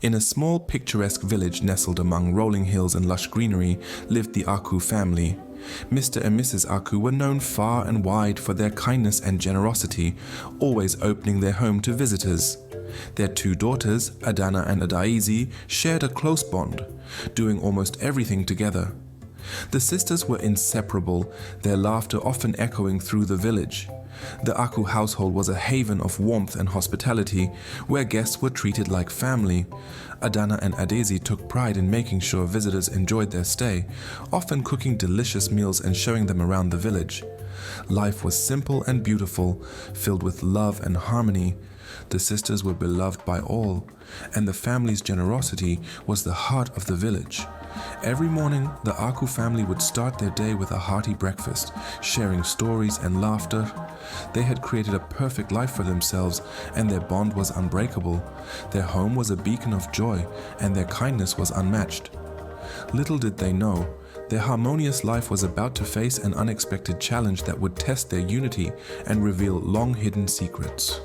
In a small, picturesque village nestled among rolling hills and lush greenery lived the Aku family. Mr. and Mrs. Aku were known far and wide for their kindness and generosity, always opening their home to visitors. Their two daughters, Adana and Adaizi, shared a close bond, doing almost everything together. The sisters were inseparable, their laughter often echoing through the village. The Aku household was a haven of warmth and hospitality, where guests were treated like family. Adana and Adaizi took pride in making sure visitors enjoyed their stay, often cooking delicious meals and showing them around the village. Life was simple and beautiful, filled with love and harmony. The sisters were beloved by all, and the family's generosity was the heart of the village. Every morning, the Aku family would start their day with a hearty breakfast, sharing stories and laughter. They had created a perfect life for themselves, and their bond was unbreakable. Their home was a beacon of joy, and their kindness was unmatched. Little did they know, their harmonious life was about to face an unexpected challenge that would test their unity and reveal long-hidden secrets.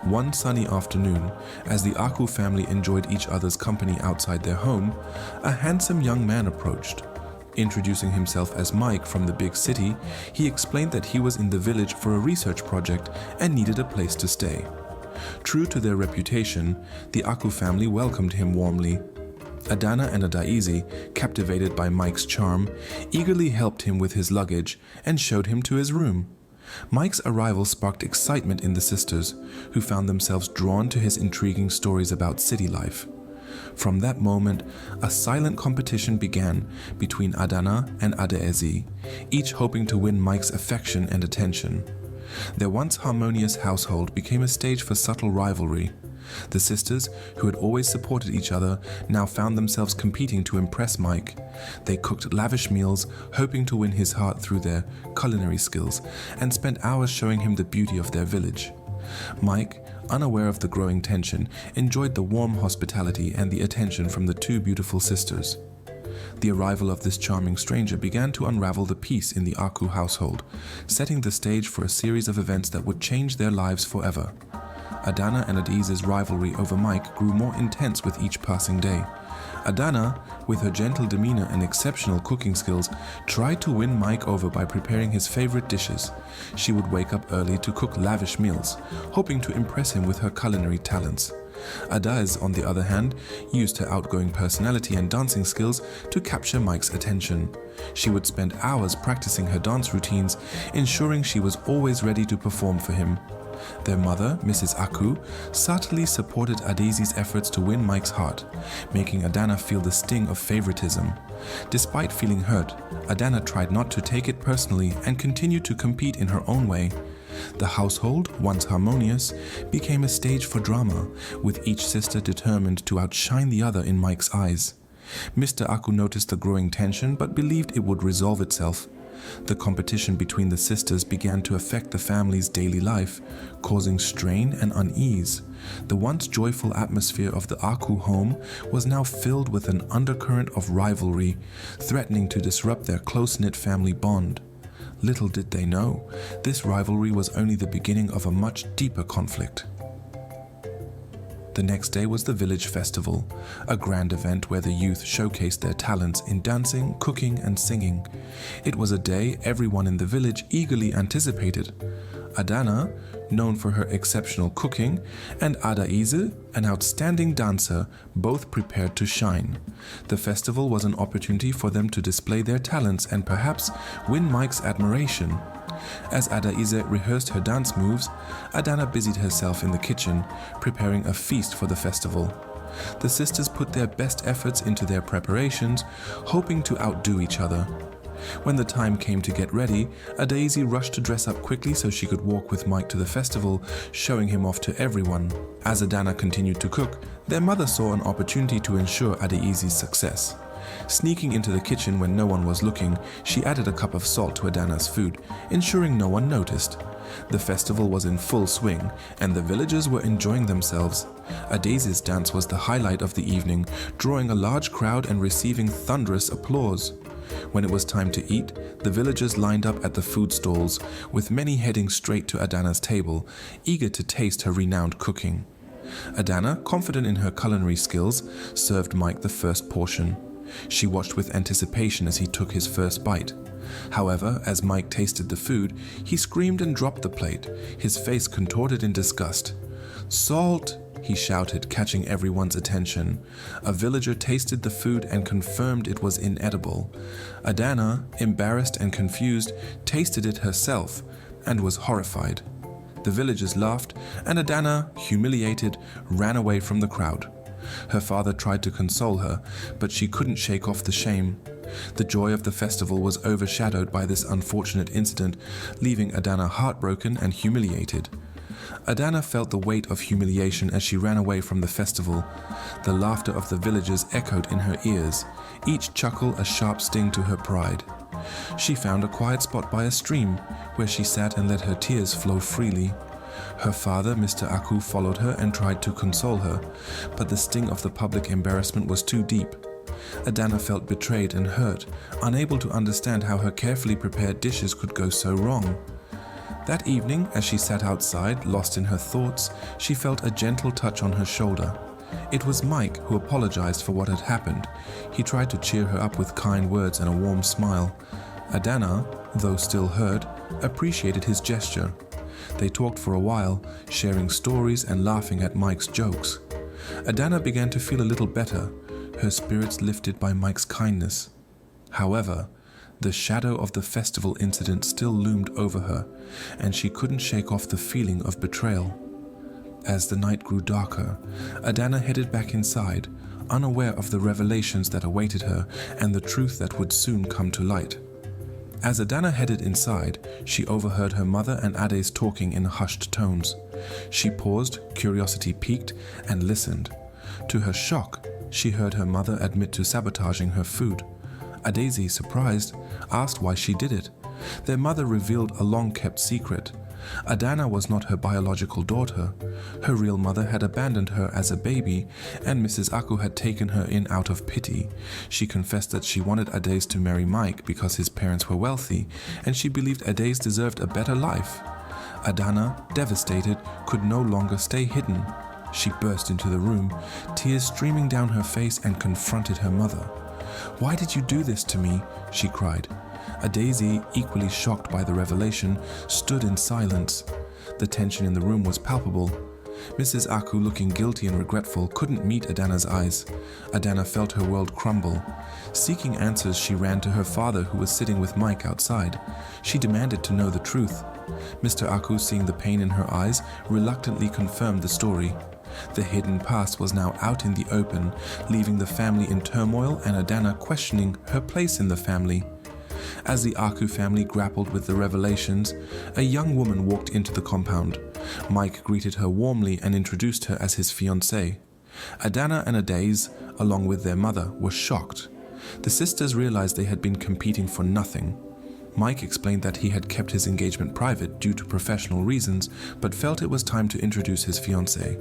One sunny afternoon, as the Aku family enjoyed each other's company outside their home, a handsome young man approached. Introducing himself as Mike from the big city, he explained that he was in the village for a research project and needed a place to stay. True to their reputation, the Aku family welcomed him warmly. Adana and Adaizi, captivated by Mike's charm, eagerly helped him with his luggage and showed him to his room. Mike's arrival sparked excitement in the sisters, who found themselves drawn to his intriguing stories about city life. From that moment, a silent competition began between Adana and Adaizi, each hoping to win Mike's affection and attention. Their once harmonious household became a stage for subtle rivalry. The sisters, who had always supported each other, now found themselves competing to impress Mike. They cooked lavish meals, hoping to win his heart through their culinary skills, and spent hours showing him the beauty of their village. Mike, unaware of the growing tension, enjoyed the warm hospitality and the attention from the two beautiful sisters. The arrival of this charming stranger began to unravel the peace in the Aku household, setting the stage for a series of events that would change their lives forever. Adana and Adaizi's rivalry over Mike grew more intense with each passing day. Adana, with her gentle demeanor and exceptional cooking skills, tried to win Mike over by preparing his favorite dishes. She would wake up early to cook lavish meals, hoping to impress him with her culinary talents. Adaiz, on the other hand, used her outgoing personality and dancing skills to capture Mike's attention. She would spend hours practicing her dance routines, ensuring she was always ready to perform for him. Their mother, Mrs. Aku, subtly supported Adaizi's efforts to win Mike's heart, making Adana feel the sting of favoritism. Despite feeling hurt, Adana tried not to take it personally and continued to compete in her own way. The household, once harmonious, became a stage for drama, with each sister determined to outshine the other in Mike's eyes. Mr. Aku noticed the growing tension but believed it would resolve itself. The competition between the sisters began to affect the family's daily life, causing strain and unease. The once joyful atmosphere of the Aku home was now filled with an undercurrent of rivalry, threatening to disrupt their close-knit family bond. Little did they know, this rivalry was only the beginning of a much deeper conflict. The next day was the village festival, a grand event where the youth showcased their talents in dancing, cooking, and singing. It was a day everyone in the village eagerly anticipated. Adana, known for her exceptional cooking, and Adaizi, an outstanding dancer, both prepared to shine. The festival was an opportunity for them to display their talents and perhaps win Mike's admiration. As Adaizi rehearsed her dance moves, Adana busied herself in the kitchen, preparing a feast for the festival. The sisters put their best efforts into their preparations, hoping to outdo each other. When the time came to get ready, Adaizi rushed to dress up quickly so she could walk with Mike to the festival, showing him off to everyone. As Adana continued to cook, their mother saw an opportunity to ensure Adaizi's success. Sneaking into the kitchen when no one was looking, she added a cup of salt to Adana's food, ensuring no one noticed. The festival was in full swing, and the villagers were enjoying themselves. Adaizi's dance was the highlight of the evening, drawing a large crowd and receiving thunderous applause. When it was time to eat, the villagers lined up at the food stalls, with many heading straight to Adana's table, eager to taste her renowned cooking. Adana, confident in her culinary skills, served Mike the first portion. She watched with anticipation as he took his first bite. However, as Mike tasted the food, he screamed and dropped the plate, his face contorted in disgust. "Salt!" he shouted, catching everyone's attention. A villager tasted the food and confirmed it was inedible. Adana, embarrassed and confused, tasted it herself and was horrified. The villagers laughed, and Adana, humiliated, ran away from the crowd. Her father tried to console her, but she couldn't shake off the shame. The joy of the festival was overshadowed by this unfortunate incident, leaving Adana heartbroken and humiliated. Adana felt the weight of humiliation as she ran away from the festival. The laughter of the villagers echoed in her ears, each chuckle a sharp sting to her pride. She found a quiet spot by a stream, where she sat and let her tears flow freely. Her father, Mr. Aku, followed her and tried to console her, but the sting of the public embarrassment was too deep. Adana felt betrayed and hurt, unable to understand how her carefully prepared dishes could go so wrong. That evening, as she sat outside, lost in her thoughts, she felt a gentle touch on her shoulder. It was Mike, who apologized for what had happened. He tried to cheer her up with kind words and a warm smile. Adana, though still hurt, appreciated his gesture. They talked for a while, sharing stories and laughing at Mike's jokes. Adana began to feel a little better, her spirits lifted by Mike's kindness. However, the shadow of the festival incident still loomed over her, and she couldn't shake off the feeling of betrayal. As the night grew darker, Adana headed back inside, unaware of the revelations that awaited her and the truth that would soon come to light. As Adana headed inside, she overheard her mother and Ades talking in hushed tones. She paused, curiosity piqued, and listened. To her shock, she heard her mother admit to sabotaging her food. Adesi, surprised, asked why she did it. Their mother revealed a long-kept secret. Adana was not her biological daughter. Her real mother had abandoned her as a baby, and Mrs. Aku had taken her in out of pity. She confessed that she wanted Ades to marry Mike because his parents were wealthy, and she believed Ades deserved a better life. Adana, devastated, could no longer stay hidden. She burst into the room, tears streaming down her face, and confronted her mother. "Why did you do this to me?" she cried. Adesi, equally shocked by the revelation, stood in silence. The tension in the room was palpable. Mrs. Aku, looking guilty and regretful, couldn't meet Adana's eyes. Adana felt her world crumble. Seeking answers, she ran to her father, who was sitting with Mike outside. She demanded to know the truth. Mr. Aku, seeing the pain in her eyes, reluctantly confirmed the story. The hidden past was now out in the open, leaving the family in turmoil and Adana questioning her place in the family. As the Aku family grappled with the revelations, a young woman walked into the compound. Mike greeted her warmly and introduced her as his fiancée. Adana and Ades, along with their mother, were shocked. The sisters realized they had been competing for nothing. Mike explained that he had kept his engagement private due to professional reasons, but felt it was time to introduce his fiancée.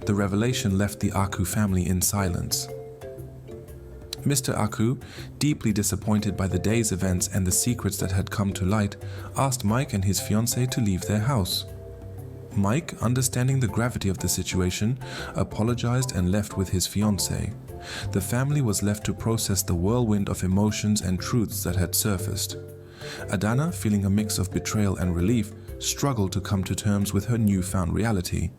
The revelation left the Aku family in silence. Mr. Aku, deeply disappointed by the day's events and the secrets that had come to light, asked Mike and his fiancée to leave their house. Mike, understanding the gravity of the situation, apologized and left with his fiancée. The family was left to process the whirlwind of emotions and truths that had surfaced. Adana, feeling a mix of betrayal and relief, struggled to come to terms with her newfound reality.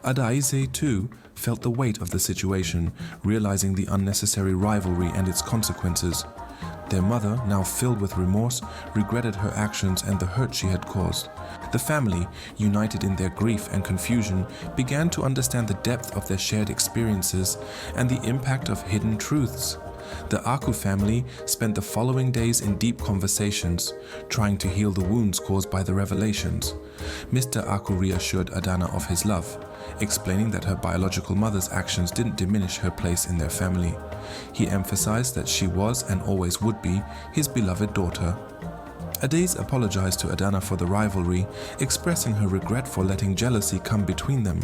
Adaise, too, felt the weight of the situation, realizing the unnecessary rivalry and its consequences. Their mother, now filled with remorse, regretted her actions and the hurt she had caused. The family, united in their grief and confusion, began to understand the depth of their shared experiences and the impact of hidden truths. The Aku family spent the following days in deep conversations, trying to heal the wounds caused by the revelations. Mr. Aku reassured Adana of his love, explaining that her biological mother's actions didn't diminish her place in their family. He emphasized that she was and always would be his beloved daughter. Ades apologized to Adana for the rivalry, expressing her regret for letting jealousy come between them.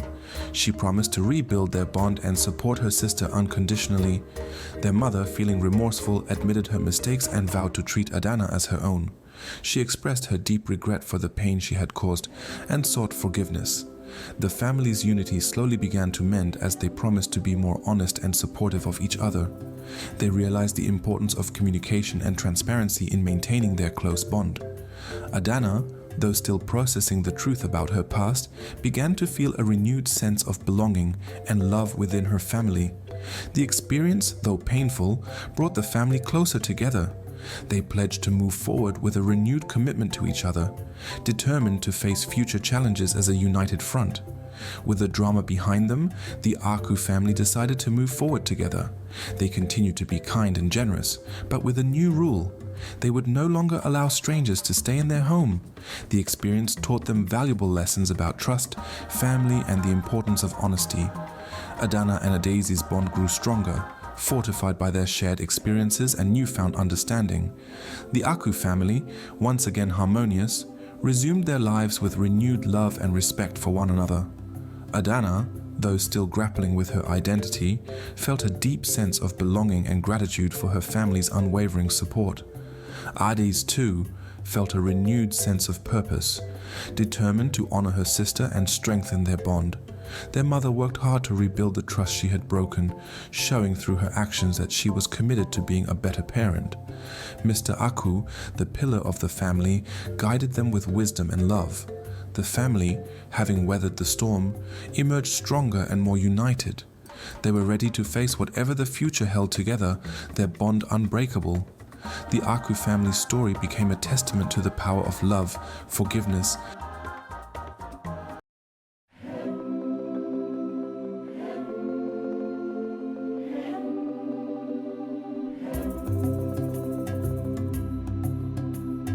She promised to rebuild their bond and support her sister unconditionally. Their mother, feeling remorseful, admitted her mistakes and vowed to treat Adana as her own. She expressed her deep regret for the pain she had caused and sought forgiveness. The family's unity slowly began to mend as they promised to be more honest and supportive of each other. They realized the importance of communication and transparency in maintaining their close bond. Adana, though still processing the truth about her past, began to feel a renewed sense of belonging and love within her family. The experience, though painful, brought the family closer together. They pledged to move forward with a renewed commitment to each other, determined to face future challenges as a united front. With the drama behind them, the Aku family decided to move forward together. They continued to be kind and generous, but with a new rule. They would no longer allow strangers to stay in their home. The experience taught them valuable lessons about trust, family, and the importance of honesty. Adana and Adaisy's bond grew stronger, fortified by their shared experiences and newfound understanding. The Aku family, once again harmonious, resumed their lives with renewed love and respect for one another. Adana, though still grappling with her identity, felt a deep sense of belonging and gratitude for her family's unwavering support. Adis, too, felt a renewed sense of purpose, determined to honor her sister and strengthen their bond. Their mother worked hard to rebuild the trust she had broken, showing through her actions that she was committed to being a better parent. Mr. Aku, the pillar of the family, guided them with wisdom and love. The family, having weathered the storm, emerged stronger and more united. They were ready to face whatever the future held together, their bond unbreakable. The Aku family's story became a testament to the power of love, forgiveness,